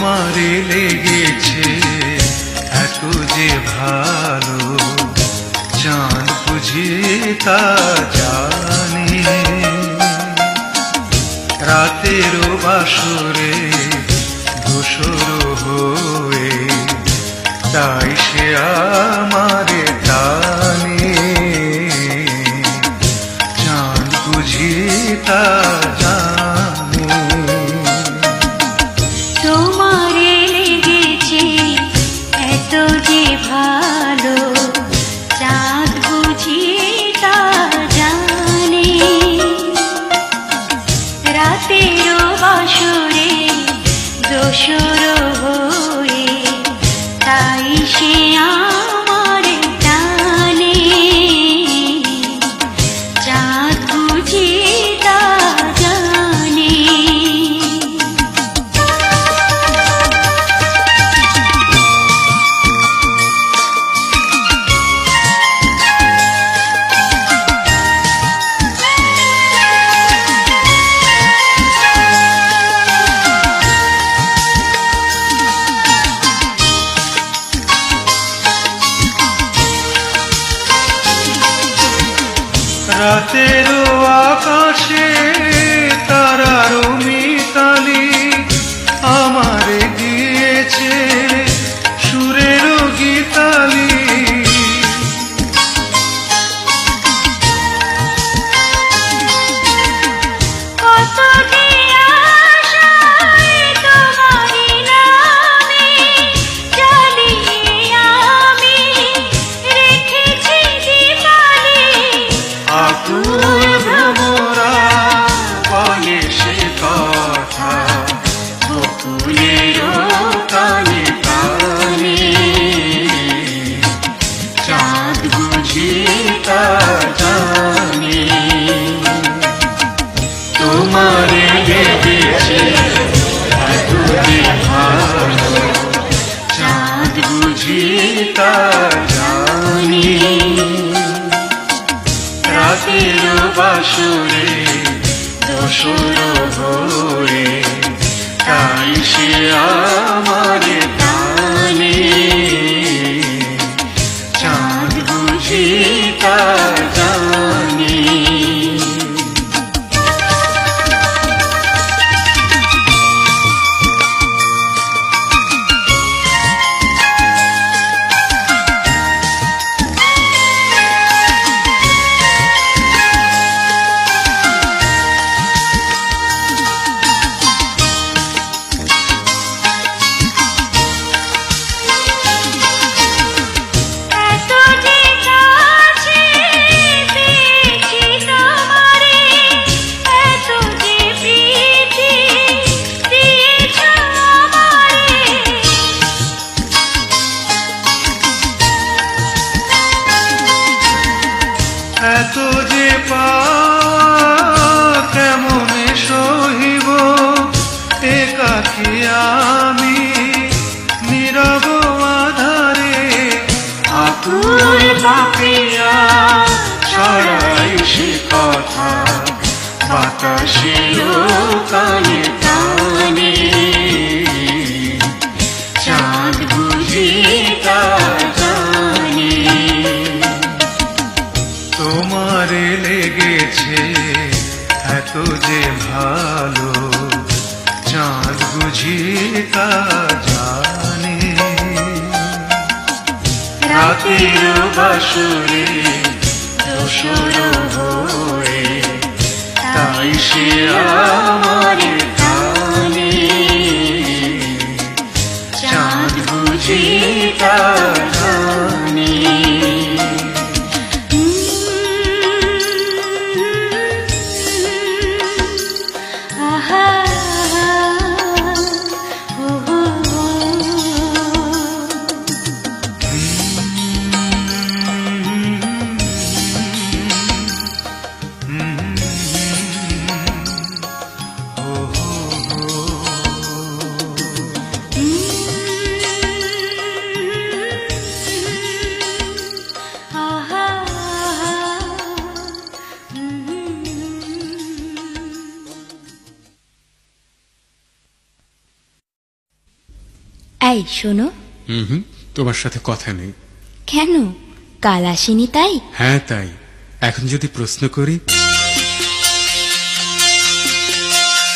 তোমারে লেগেছে এত যে ভালো, চাঁদ বুঝি তা জানে। রাতেরও বাসরে ধূসর হয়ে তাই সে আমারে টানে। চাঁদ বুঝি তা জানে। তোমারে লেগেছে এত যে ভালো, চাঁদ বুঝি তা জানে। রাতেরও বাসরে দোসর হয়ে তাই সে আমার টানে। চাঁদ বুঝি তা জানে। রাতেরও আকাশে তারারও মিতালি আমারে দিয়েছে সুরেরও গীতালি। কত যে আশায় তোমারি নামে জ্বালিয়ে আমি রেখেছি দীপালি। আকুল ভ্রমরা বলে সে কথা বকুলেরও কানে কানে। চাঁদ বুঝি তা জানে। তোমারে লেগেছে এত যে ভালো, চাঁদ বুঝি তা জানে। রাতেরও বাসরে দোসর হয়ে তাই সে আমারে টানে। চাঁদ বুঝি তা জানে। এত যে কাছে পেয়েছি তোমারে, এত যে প্রীতি দিয়েছ আমারে। এত যে কেমনে সহিব একাকী আমি নীরব আধারে। আকুল পাপিয়া ছড়াই সে কথা বাতাসেরও কানে কানে। চাঁদ বুঝি তা জানে। তোমারে লেগেছে এত যে ভালো, চাঁদ বুঝি তা জানে। রাতেরও বাসরে দোসর হয়ে তাই সে আমারে টানে। চাঁদ বুঝি তা জানে। আহা ও হো হো। Oh এই শোনো। হুম, তোমার সাথে কথা নেই। কেন, কাল আসেনি তাই? হ্যাঁ তাই। এখন যদি প্রশ্ন করি,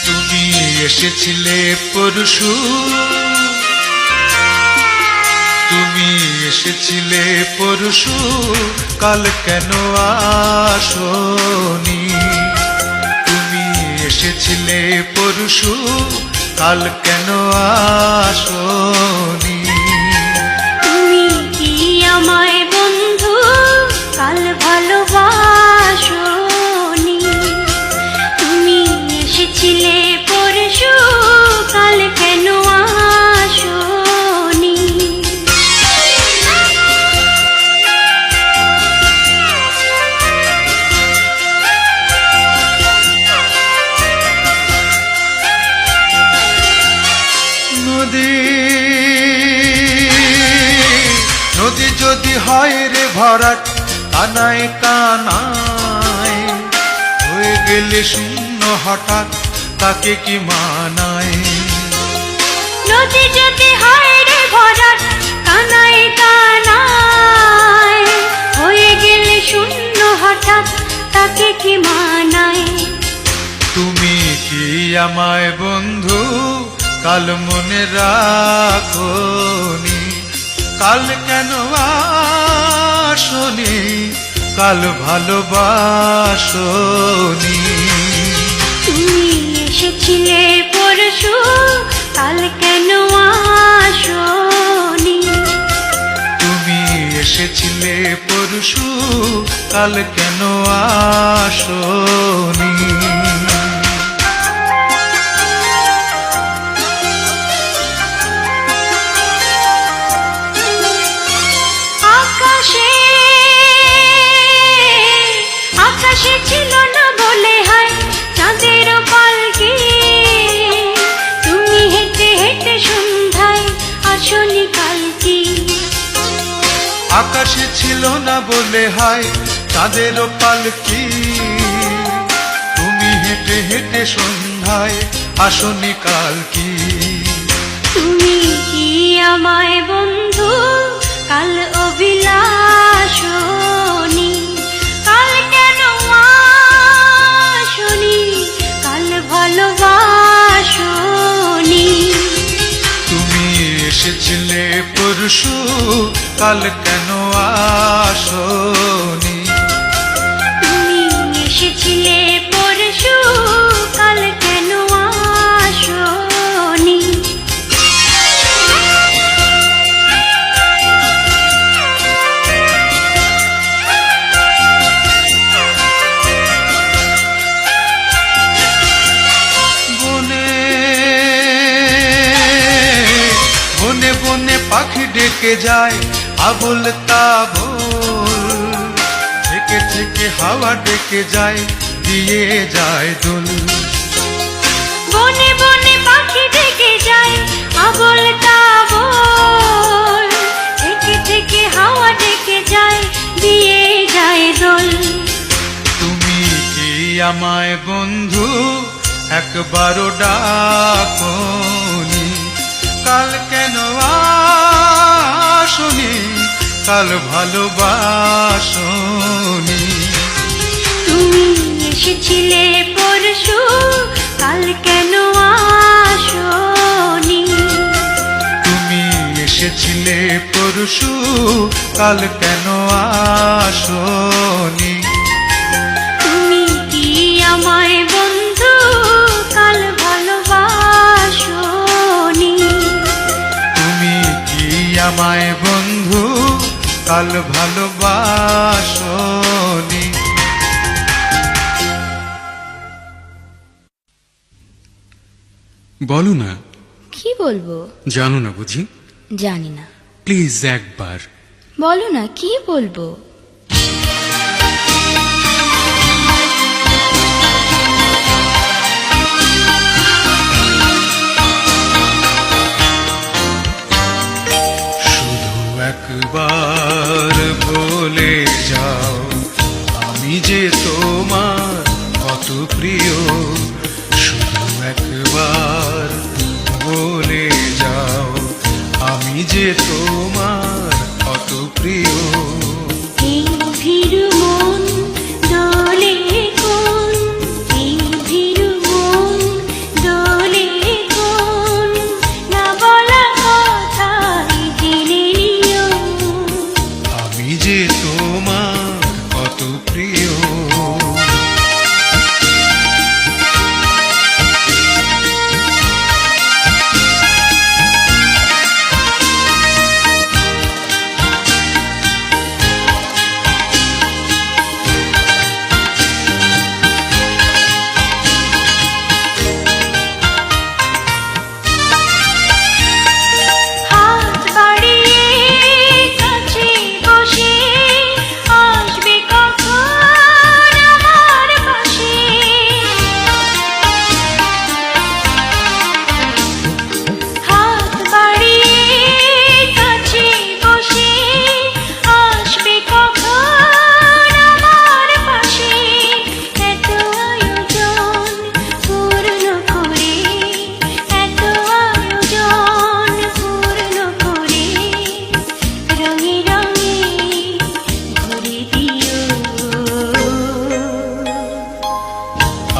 তুমি এসেছিলে পরশু, তুমি এসেছিলে পরশু, কাল কেন আসোনি? তুমি এসেছিলে পরশু, কাল কেন আসোনি? তুমি কি আমায় বন্ধু কাল ভালোবাসোনি? তুমি এসেছিলে পরশু, কাল কেন আসোনি? নদী নদী যদি হয় রে ভরাট, কানায় কানায় হয়ে গেলে শূন্য হঠাৎ, তাকে কি মানায়? নদী যদি হয় রে ভরাট, কানায় কানায় হয়ে গেলে শূন্য হঠাৎ, তাকে কি মানায়? তুমি কি আমায় বন্ধু কাল মনে রাখোনি? কাল কেন আসোনি? কাল ভালোবাসোনি? তুমি এসেছিলে পরশু, কাল কেন আসোনি? তুমি এসেছিলে পরশু, কাল কেন আসোনি? আকাশে আকাশে ছিল না বলে হয় চাঁদের পালকি, তুমি হেঁটে হেঁটে সন্ধ্যায় আসনি কালকি। আকাশে ছিল না বলে হয় চাঁদের পালকি, তুমি হেঁটে হেঁটে সন্ধ্যায় আসনি কালকি। তুমি কি আমায় বন্ধু কাল অভিলাষনি? কাল কেন আসনি? কাল ভালোবাসনি? তুমি এসেছিলে পরশু, কাল কেন আসোনি? তুমি এসেছিলে পরশু, কাল কেন আসোনি? বনে বনে বনে পাখি ডেকে যায় আবল তাবল, থেকে থেকে হাওয়া ডেকে যায় দিয়ে যায় দোল। বনে বনে পাখি ডেকে যায় আবল তাবল, থেকে থেকে হাওয়া ডেকে যায় দিয়ে যায় দোল। তুমি কি আমায় বন্ধু একবারও ডাকোনি? কাল কেন আসোনি? কাল ভালোবাসোনি? তুমি এসেছিলে পরশু, কাল কেন আসোনি? তুমি এসেছিলে পরশু, কাল কেন আসোনি? তুমি কি আমায় বন্ধু কাল ভালোবাসোনি? তুমি কি আমায় বন্ধু কাল ভালোবাসোনি? বলো না। কি বলবো? জানো না বুঝি? জানি না। প্লিজ একবার বলো না, কি বলবো? শুধু একবার বলে যাও, আমি যে তোমার কত প্রিয়। শুধু একবার বলে যাও, আমি যে তোমার কত প্রিয়। এই ভীরু মন দোলে কোন, এই ভীরু মন দোলে কোন, না বলা কথাই জেনে নিও। আমি যে তোমার কত প্রিয়। হাত বাড়িয়ে কাছে বসে আসবে কখন আমার পাশে। হাত বাড়িয়ে কাছে বসে আসবে কখন আমার পাশে। এত আয়োজন পূর্ণ করে, এত আয়োজন পূর্ণ করে, রঙে রঙে ভরে দিও।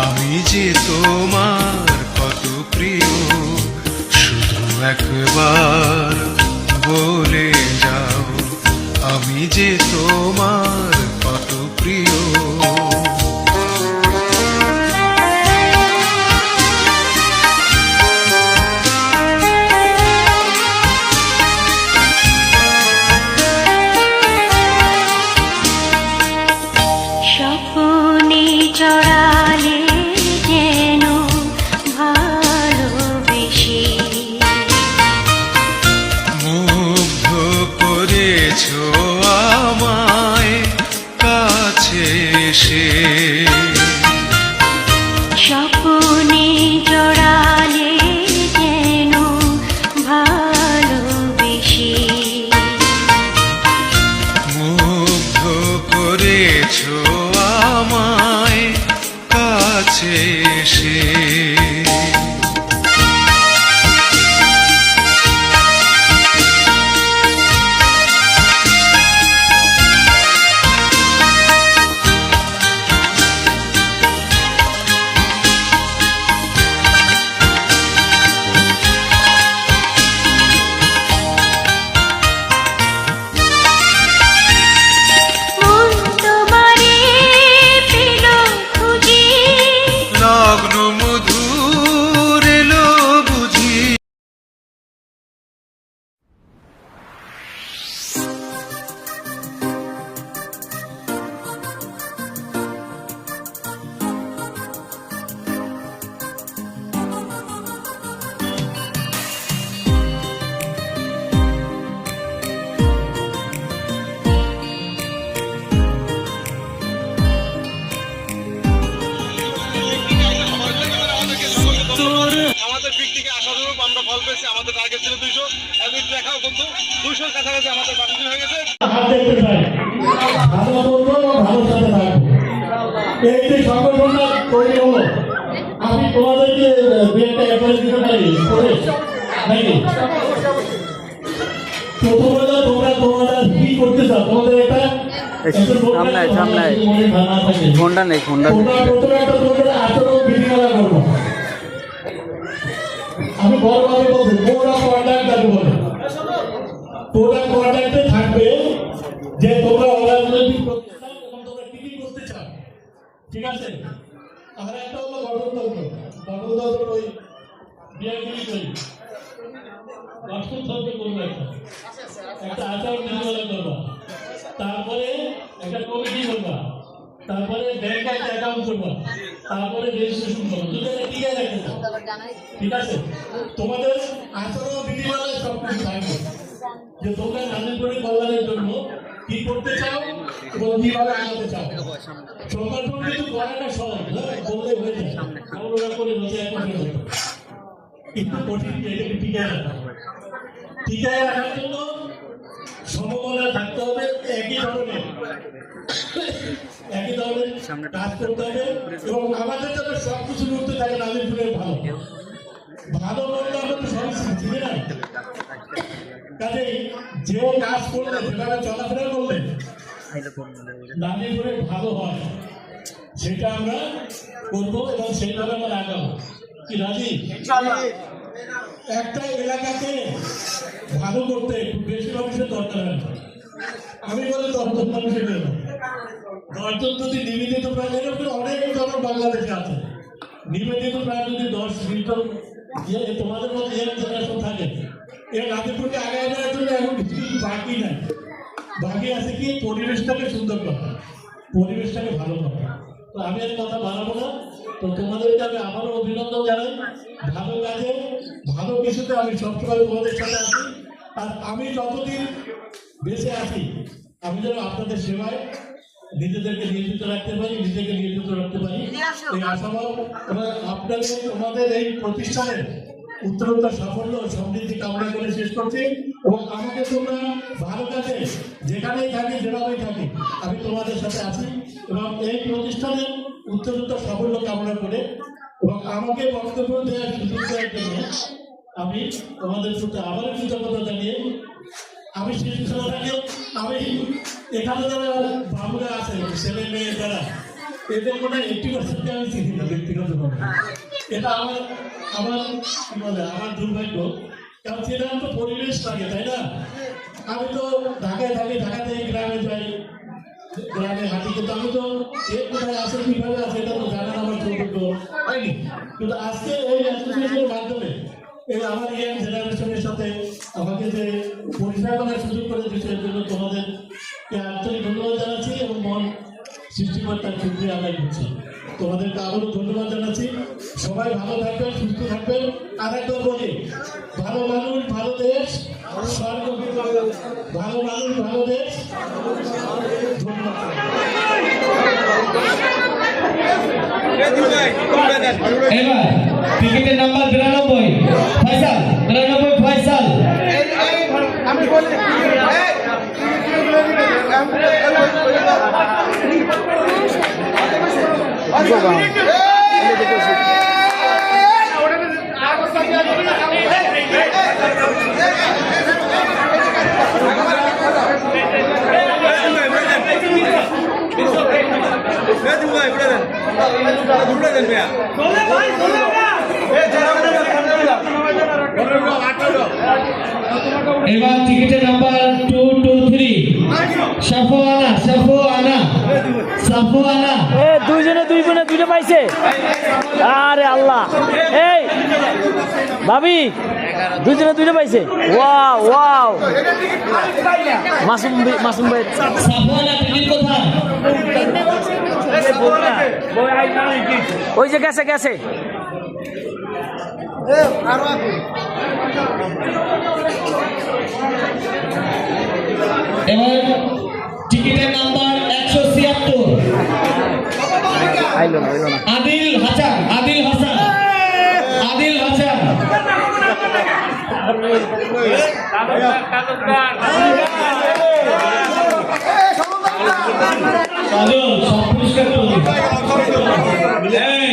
আমি যে তোমার কত প্রিয়। শুধু একবার বলে যাও, আমি যে তোমার কত প্রিয়। স্বপ্নে জড়ালে যেন ভালোবেসে, মুগ্ধ করেছ আমায় কাছে এসে। স্বপ্নে জড়ালে যেন ভালোবেসে, মুগ্ধ করেছ আমায় কাছে এসে। মন তোমারে পেল খুঁজে, লগ্ন মধুর এলো বুঝি। আমাদের পিকনিকে আসাদরূপ আমরা ফল পেয়েছি। আমাদের টার্গেট ছিল 200, এখন দেখাও বন্ধু 200 কাছাকাছি আমাদের বাকি হয়ে গেছে। হাত দেখতে চাই, ভালো বলবো এবং ভালো সাথে থাকবো। এই যে সংগঠনটা তৈরি হলো, আমি তোমাদেরকে দু একটা অ্যাডভাইস দিতে পারি করে নাকি? প্রথমত তোমরা কি করতে চাও, তোমাদের একটা ফোনটা নেই, ফোনটা নেই। তোমরা প্রথমে একটা তোমাদের আচরণ বিধিমালা করবো। আমি বড়ভাবে বলছি, তোমরা কন্ট্যাক্ট যাকে বলে, তোমরা কন্ট্যাক্টে থাকবে যে তোমরা অরাজনৈতিক প্রতিষ্ঠান এবং তোমরা কি কি করতে চাও, ঠিক আছে? আর একটা হলো গঠনতন্ত্র ওই বিআইডি করি, গঠনতন্ত্র করবো একটা আচরণ বিধিমালা করবা, তারপরে একটা কমিটি করবা, তারপরে ব্যাংক অ্যাকাউন্ট করবা, তারপরে রেজিস্ট্রেশন করবা। দুটো টিকে রাখতে চাও, ঠিক আছে? তোমাদের আচরণ বিধিমালায় সবকিছু থাকবে যে তোমরা নাগরিক কল্যাণের জন্য কি করতে চাও এবং কিভাবে আগাতে চাও। সংগঠন কিন্তু করাটা সহজ, বললে হয়ে যায়, আমরা করে বসে এখন কিন্তু কঠিন এটাকে টিকায় রাখার জন্য সমমনা থাকতে হবে, একই ধরনের কাজ করতে হবে এবং আমাদের যাতে সবকিছু উঠতে থাকে নাজির ফুলের ভালো। ভালো মন্দ আমরা তো সবাই শিখছি না। কাজে যে কাজ করলে যেভাবে চলাফেরা করলে নাজিরপুরে ভালো হয় সেটা আমরা করবো এবং সেইভাবে আমরা আগাবো। কি রাজি? একটা এলাকাকে ভালো করতে একটু বেশি মানুষের দরকার হয় না। আমি বলি 10 মানুষের জন্য 10 যদি নিবেদিত প্রায় এরকম অনেক জন বাংলাদেশে আছে। নিবেদিত প্রায় যদি 10-20 জন তোমাদের মধ্যে ইয়াং জেনারেশন থাকে, এর নাজিরপুরকে আগায় দেওয়ার জন্য এখন কিছু বাকি নাই। বাকি আছে কি পরিবেশটাকে সুন্দর করা, পরিবেশটাকে ভালো করা। তো আমি আর কথা বাড়াবো না। তো তোমাদেরকে আমি আবারও অভিনন্দন জানাই। ভালো কাজে ভালো কিছুতে আমি সবসময় তোমাদের সাথে আছি। আর আমি যতদিন বেঁচে আছি আমি যেন আপনাদের সেবায় নিজেদেরকে নিয়োজিত রাখতে পারি, নিজেকে নিয়োজিত রাখতে পারি এই আশাবাদ এবং আপনাদের তোমাদের এই প্রতিষ্ঠানের উত্তরোত্তর সাফল্য ও সমৃদ্ধি কামনা করে শেষ করছি। এবং আমাকে তোমরা ভালো কাজে যেখানেই থাকি যেভাবেই থাকি আমি তোমাদের সাথে আছি এবং এই প্রতিষ্ঠানের উত্তরোত্তর সাফল্য কামনা করে এবং আমাকে বক্তব্য দেওয়ার সুযোগ দেওয়ার জন্য আমি তোমাদের সাথে আবার কৃতজ্ঞতা জানিয়ে আমি শেষ করার আমি এখানে যারা বাবুরা আছে ছেলে মেয়ে যারা এদের কোনো 80% আমি চিনি না ব্যক্তিগতভাবে। এটা আমার আমার কি বলে আমার দুর্ভাগ্য, কারণ সেটা তো পরিবেশ লাগে তাই না। আমি তো ঢাকায় থাকি, ঢাকা থেকে গ্রামে যাই, গ্রামে হাঁটি, কিন্তু আমি তো এর কোথায় আসে কিভাবে আছে এটা তো জানার আমার সৌভাগ্য হয়নি। কিন্তু আজকে এই অ্যাসোসিয়েশনের মাধ্যমে এই আমার ইয়াং জেনারেশনের সাথে আমাকে যে পরিচয় করার সুযোগ করে দিচ্ছে এর জন্য তোমাদেরকে আন্তরিক ধন্যবাদ জানাচ্ছি এবং মন সৃষ্টিকর্তার শুকরিয়া আদায় করছি। তোমাদেরকে আবারও ধন্যবাদ জানাচ্ছি। সবাই ভালো থাকবেন, সুস্থ থাকবেন। আর একবার বলি, ভালো মানুষ ভালো দেশ, স্বর্গ ভালো মানুষ ভালো দেশ। ধন্যবাদ। এবার টিকিটের নাম্বার 92 ফয়সাল, 92 ফয়সাল। আমি বলছি এবার টিকিটের নাম্বার 223 সাফওয়ানা, সাফওয়ানা, সাফওয়ানা। দুইজনে দুই বোনে দুইটা পাইছে। আরে আল্লাহ, এই ভাবি দুইজনে দুইটা পাইছে। ওয়াও ওয়াও, মাসুম মাসুম ভাই। সাফওয়ানা টিকিট কোথায়? ওই যে গেছে গেছে। এবার টিকিটের নাম্বার 176 আইলো না আইলো না। আদিল হাসান, আদিল হাসান, আদিল হাসান। কাজল সব পরিষ্কার করুন। এই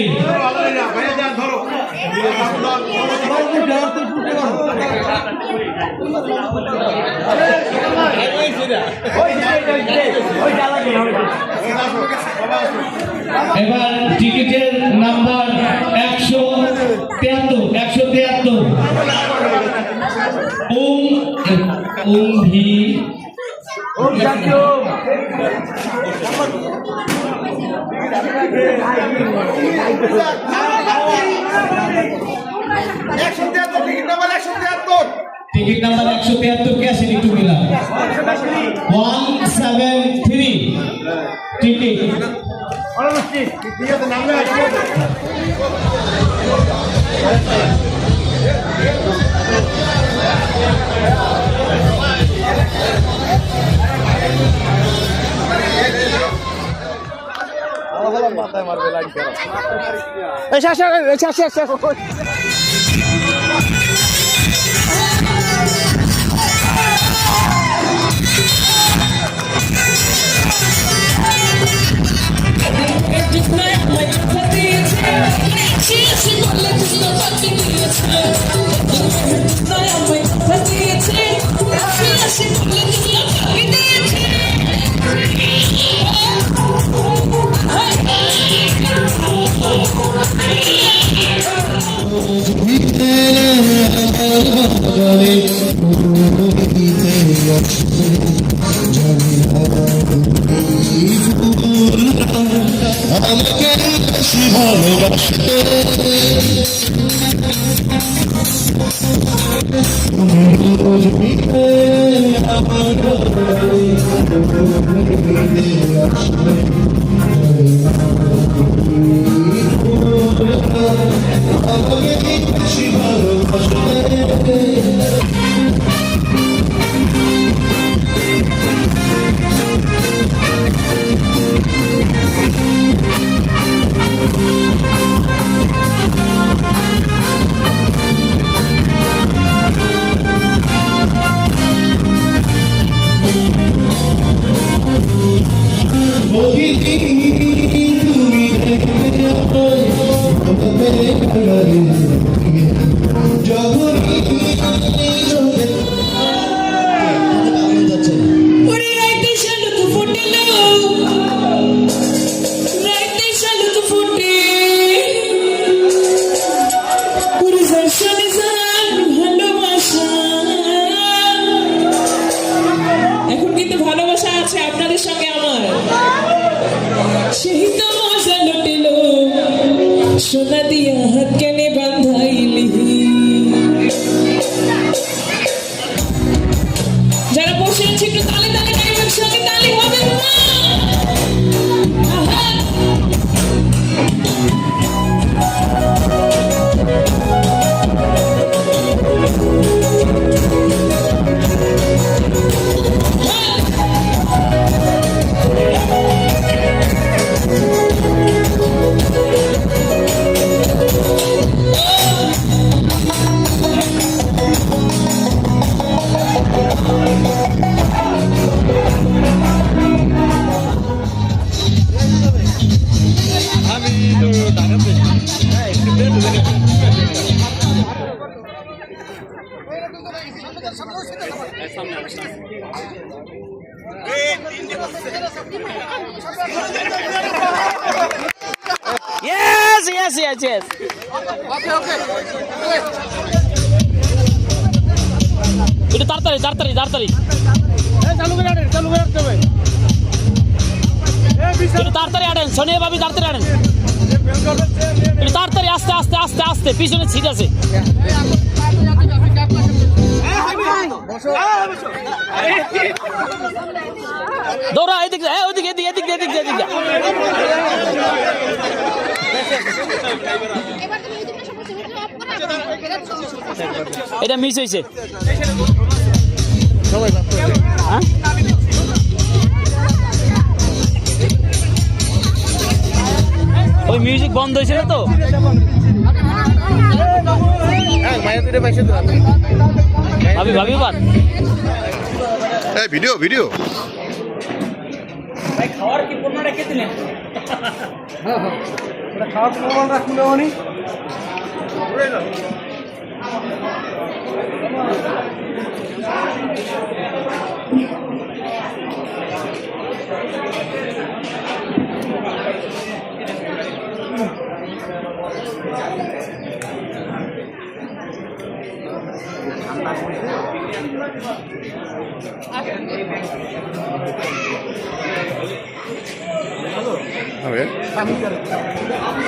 এবার টিকিটের নাম্বার 173 ভি টিকিট নাম্বার 173 কে আসেন একটু মিলা 173 টিকিট। মাথায় মারবে লাগবে। Just like my এখন কিন্তু ভালোবাসা আছে আপনাদের সঙ্গে আমার, সেই তো মজা লুটিল সোনা দিয়া হাত কেনে বাঁধাইলি। যারা বসে আছে একটু তালে তালে গাইবেন, সঙ্গে তালে হবে না। Yes, yes, yes, yes. একটু তাড়াতাড়ি তাড়াতাড়ি তাড়াতাড়ি একটু তাড়াতাড়ি আনেন, সোনিয়া ভাবি তাড়াতাড়ি আনেন, একটু তাড়াতাড়ি আস্তে আস্তে আস্তে আস্তে, পিছনে ছিট আছে। দৌড়া এদিকে, ওইদিকে এদিকে এদিকে এদিকে এদিকে। এটা মিস হয়েছে। ওই মিউজিক বন্ধ হয়েছিল তো। ভাবি ভাবি বাদ ভিডিও ভিডিও খাওয়ার কি পণ্য রেখে দিলেন? খাওয়ার প্রমাণ রাখুন অনি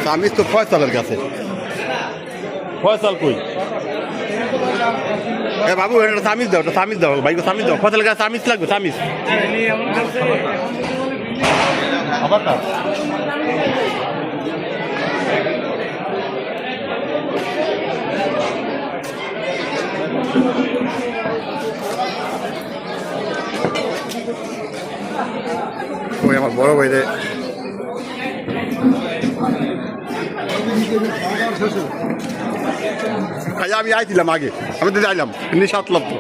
তামিজ তো ফয়সালের কাছে। ফয়সাল কই? এ বাবু এটা তামিজ দাও, এটা তামিজ দাও ভাই, তামিজ দাও। ফয়সালের কাছে তামিজ লাগবে, তামিজ আবার না। ওই আমার বড় ভাই রে, আমি আইছিলাম আগে, আমি তো যাইলাম এমনি 7 লক্ষ।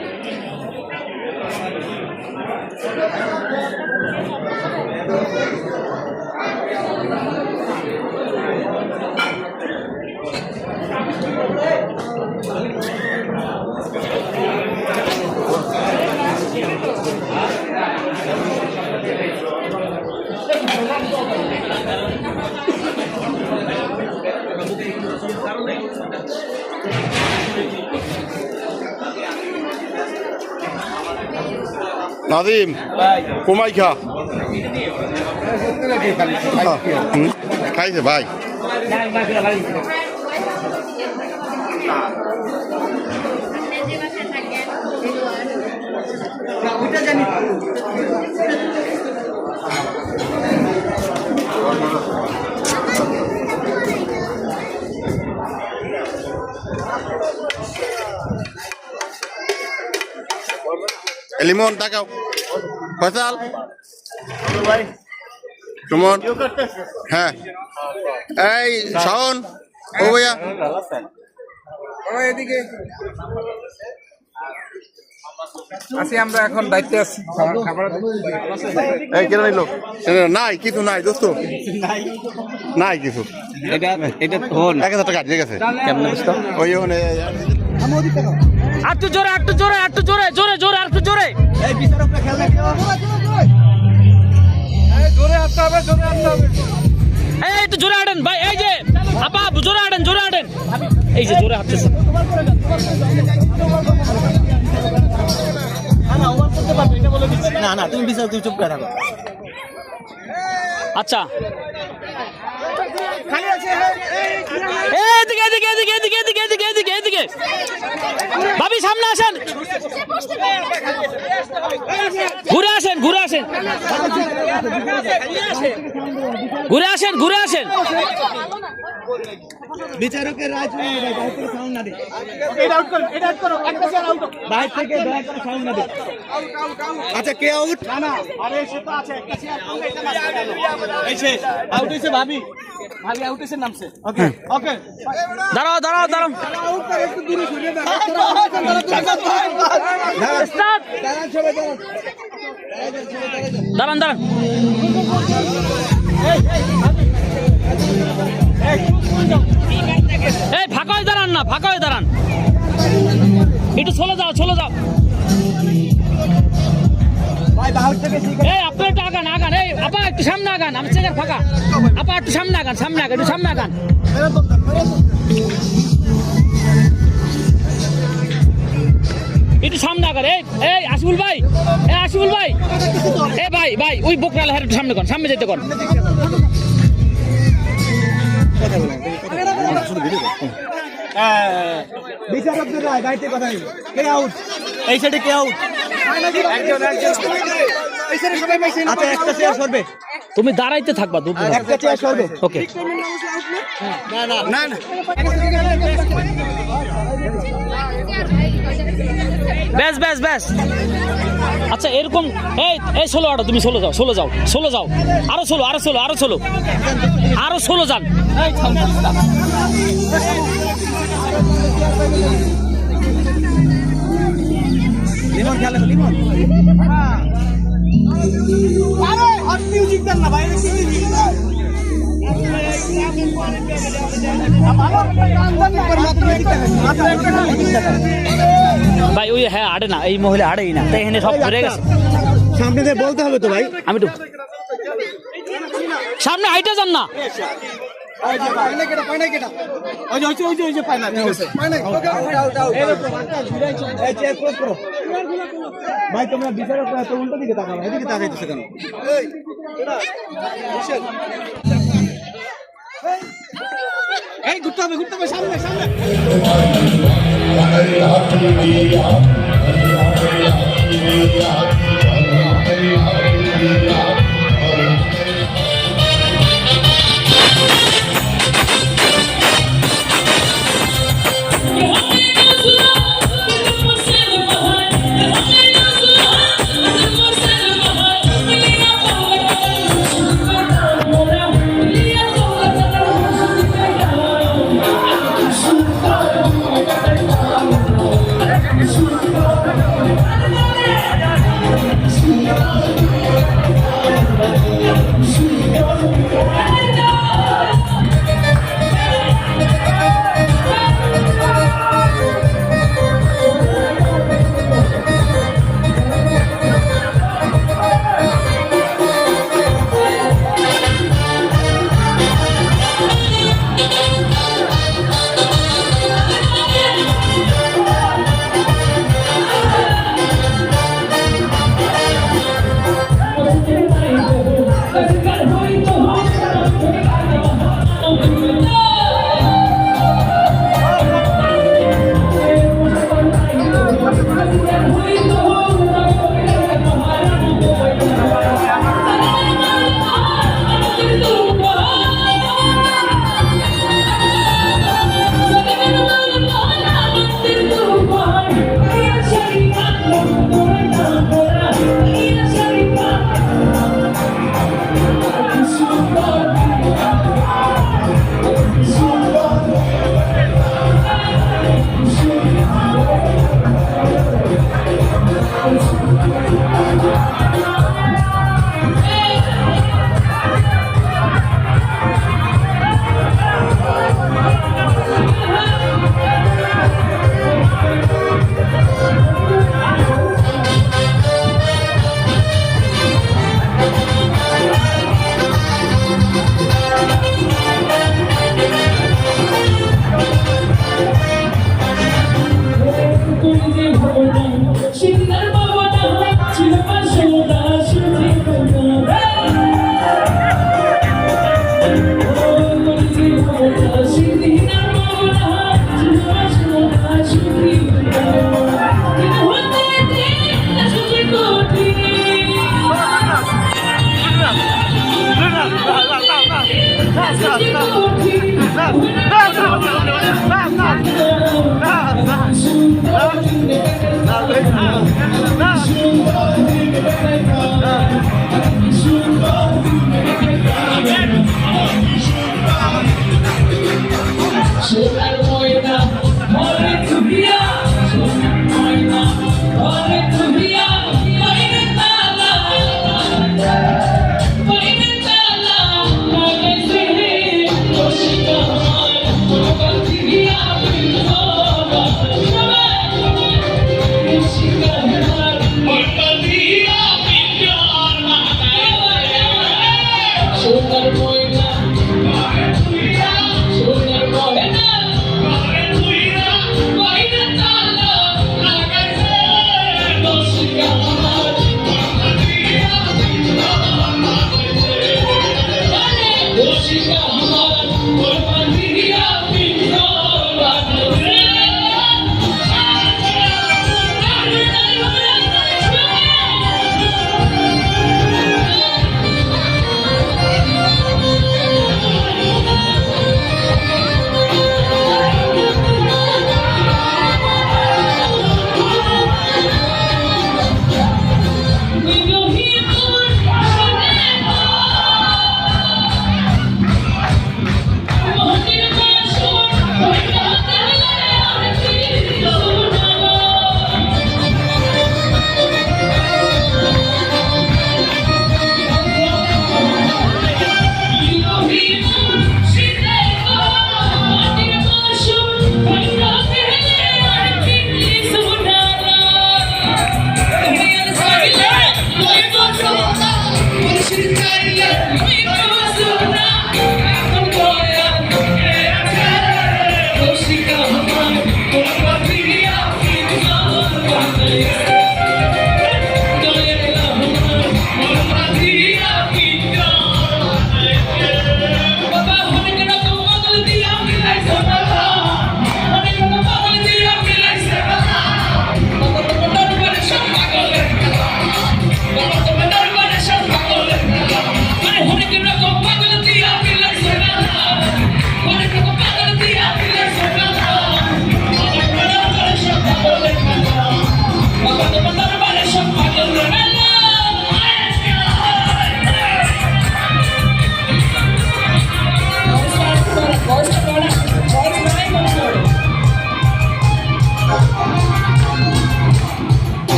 নাদিম কুমাইখা খাইছে ভাই লিমন টাকাও ফয়সাল সুমন হ্যাঁ এই শাওন ও ভাইয়া এদিকে আছি আমরা এখন দায়িত্বে আছি খাবার এই কেন নিল নাই কিছু নাই দোস্ত নাই কিছু এটা এটা ফোন 1000 টাকা ঠিক আছে কেমন বুঝতো ওই ওনে একটু জোরে একটু জোরে একটু জোরে জোরে জোরে একটু জোরে এই বিচারক খেয়াল রাখো এই জোরে আসতে হবে এই একটু জোরে আড়েন ভাই এই যে আপা জোরে আড়েন এই যে জোরে হাঁটতেছে না তুমি বিচার তুমি চুপ করে থাকো আচ্ছা খালি আছে এদিকে এদিকে এদিকে এদিকে এদিকে এদিকে এদিকে এদিকে ভাবি সামনে আসেন ঘুরে আসেন ঘুরে আসেন ঘুরে আসেন ঘুরে আসেন বিচারকের রায় সাউন্ড না দে এটা আউট করো একটা চেয়ার আউট বাইরে থেকে দয়া করে সাউন্ড না দে আচ্ছা কে আউট না আরে সে তো আছে একটা চেয়ার এই সে আউট হইছে ভাবি আউট হইছে নামছে ওকে ওকে দাঁড়াও দাঁড়াও দাঁড়াও আউট করে একটু দূরে সরে দাও স্টার্ট দাঁড়ান দাঁড়ান এই ফাঁকা হয়ে দাঁড়ান না ফাঁকা হয়ে দাঁড়ান একটু চলে যাও এই আপনি একটু আগান এই আপা একটু সামনে আগান আমি চেয়ার ফাঁকা আপা একটু সামনে আগান একটু সামনে আগান একটু সামনে আগান এই আশিফুল ভাই এ ভাই ওই বকরা লাহার একটু সামনে কর সামনে যেতে কর বিচারকদের রায় বাইরে কথা নেই কে আউট এই সাইডে কে আউট একজন এই সাইডে সবাই মাইছে আচ্ছা একটা চেয়ার সরবে তুমি দাঁড়াইতে থাকবা দুটো একটা চেয়ার সরবে ওকে না ব্যাস আচ্ছা এরকম এই ষোলো আটা তুমি ষোলো যাও আরো ষোলো যান লিমন খেলা লিমন আরে হট মিউজিক দেন না বাইরে কি ভাই ওই হ্যাঁ আড়ে না এই মহিলা আড়েই না তাই এখানে সব ঘুরে গেছে সামনে দিয়ে বলতে হবে তো ভাই আমি তো সামনে হাইটে যান না ভাই তোমরা বিচারক উল্টো দিকে তাকাও এদিকে তাকাইতেছে কেন এই ঘুরতে হবে সামনে সোনার ময়না মরে তুহিয়া সোনার ময়না মরে তুহিয়া কইরে তালা লাগাইছে রে রশিকা আমার তোর তুহিয়া রশিকা আমার তোর তুহিয়া সোনার ময়না মরে তুহিয়া সোনার ময়না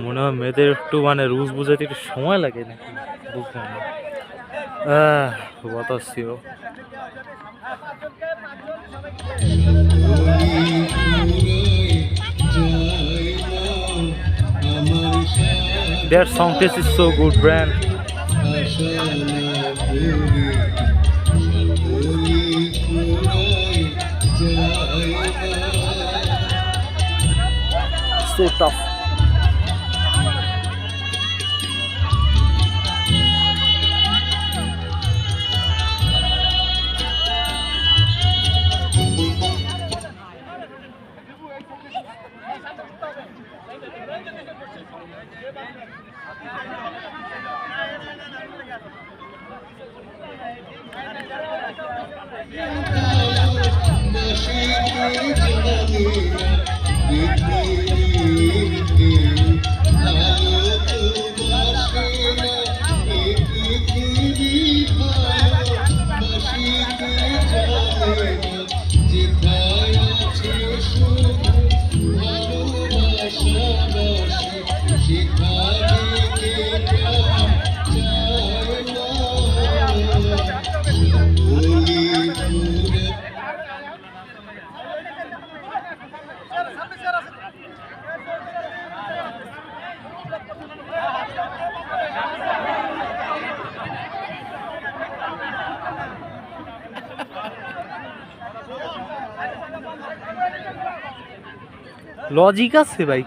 মনে হয় মেয়েদের একটু মানে রুলস বুঝাতে একটু সময় লাগে নাকি বুঝলাম না। बतासियो Their song taste is so good, brand. So tough. Logic আছে ভাই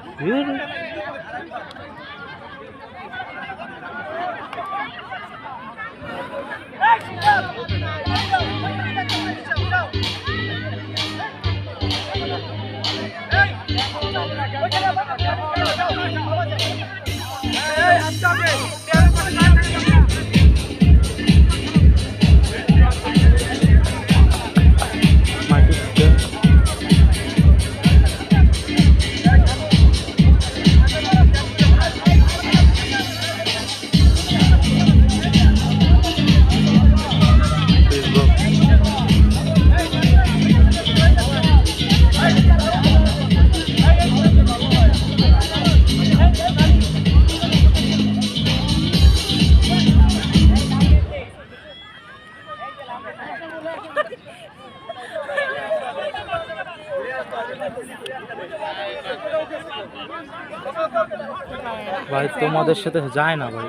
ভাই তোমাদের সাথে যায় না ভাই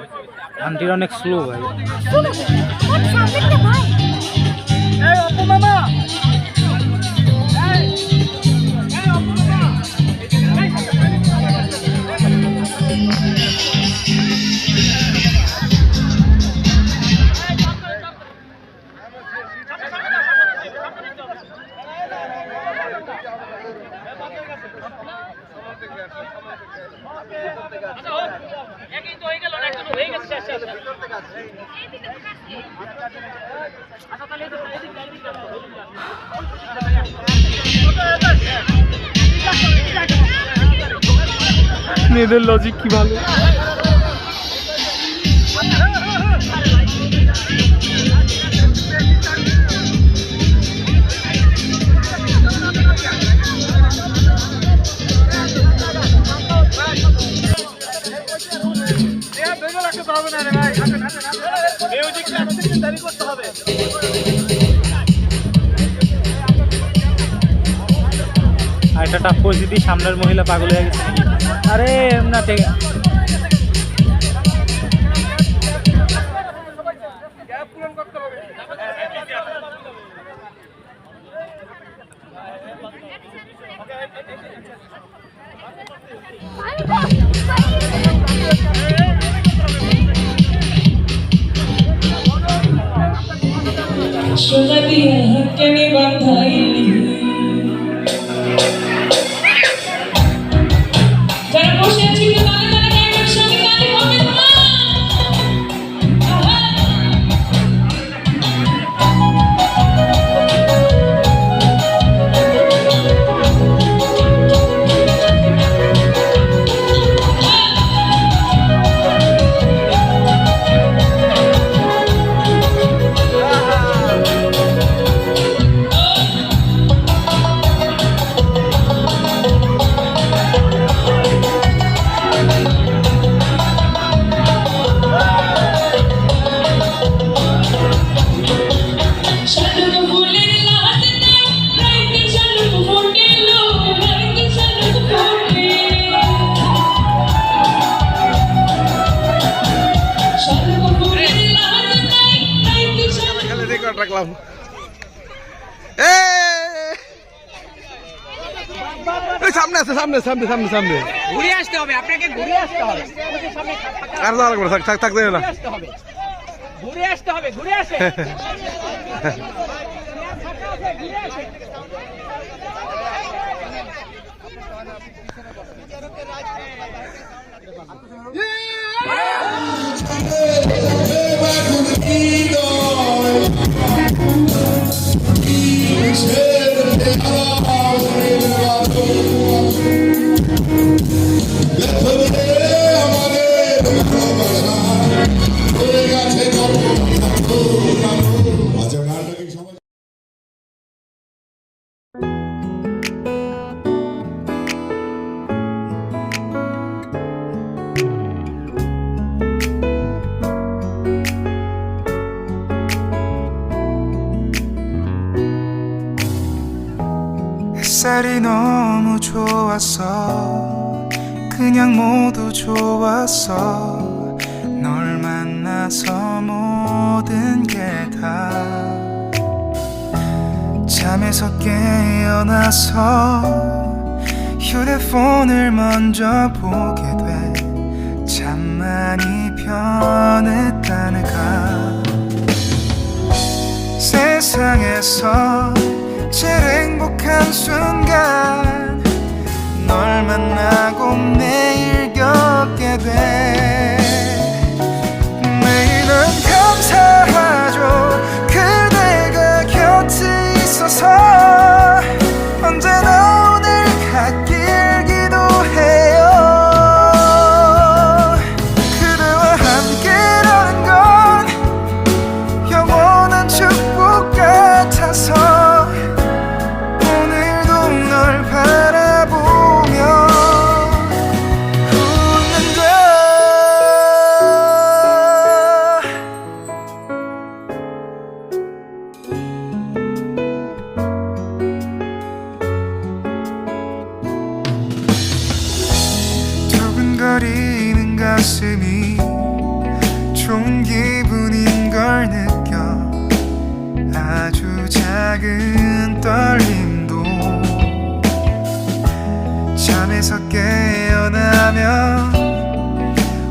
আন্টির অনেক স্লো ভাই মেয়েদের লজিক কি ভালো একটা টাপ পরিস্থিতি সামনের মহিলা পাগল হয়ে গেছে আরে না ঠিক সোনা দিয়া কেনে বাঁধাইলি যারা বসে আছি তারা দেখলাম এই সামনে আছে সামনে সামনে সামনে সামনে ঘুরে আসতে হবে আপনাকে, ঘুরে আসতে হবে। আর যাওয়া লাগবে না, থাক থাক থাক যাবে না। ঘুরে আসতে হবে, ঘুরে আসে। 햇살이 너무 좋았어 그냥 모두 좋았어 널 만나서 모든 게 다 잠에서 깨어나서 휴대폰을 먼저 보게 돼 참 많이 변했다는가 세상에서 제일 행복한 순간 널 만나고 매일 겪게 돼 매일은 감사하죠 그대가 곁에 있어서 언제나 오늘 갓길 기도해요 그대와 함께라는 건 영원한 축복 같아서 두근거리는 가슴이 좋은 기분인 걸 느껴 아주 작은 떨림도 잠에서 깨어나면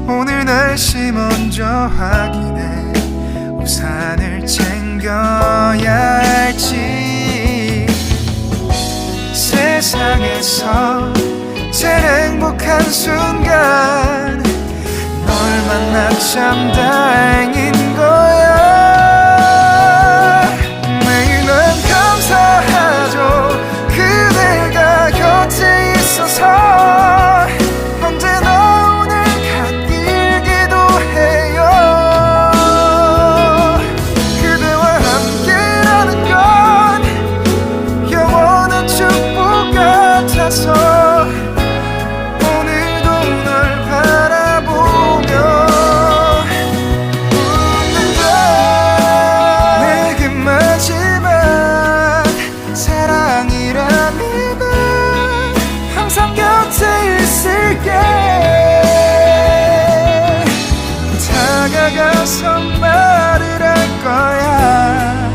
오늘 날씨 먼저 확인해 우산을 챙겨야 할지 세상에서 제일 행복한 순간 널 만나 참 다행인 거야 매일 난 감사하죠 그대가 곁에 있어서 언제나 오늘 갓길 기도해요 그대와 함께라는 건 영원한 축복 같아서 다가가서 말을 할 거야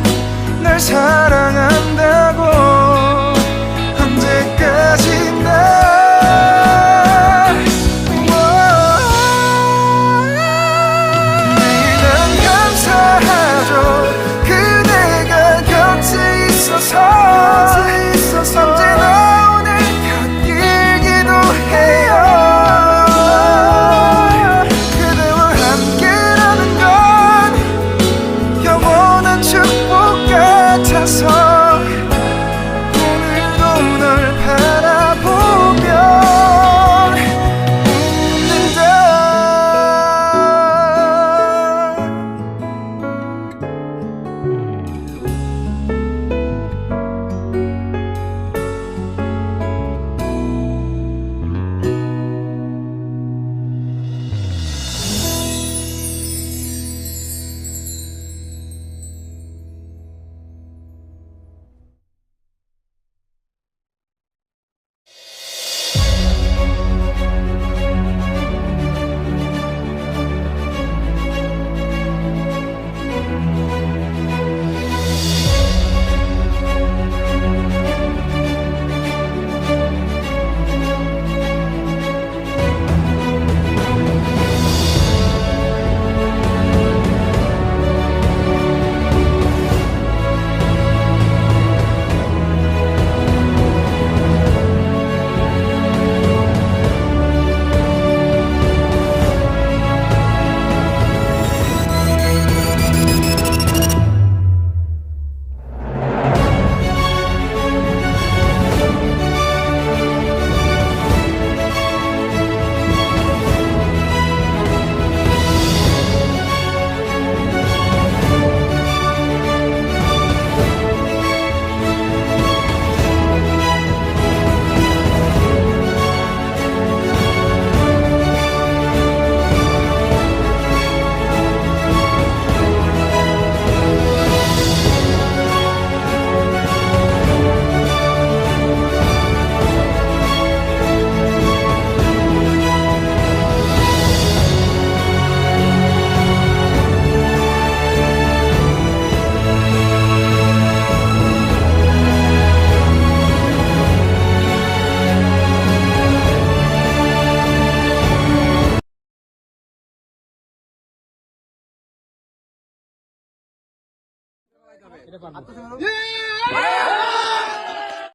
널 사랑한다고 언제까지나 매일 난 감사하죠 그대가 곁에 있어서 언제나 오늘 갓길 기도해요 축복 같아서 এটা পারবো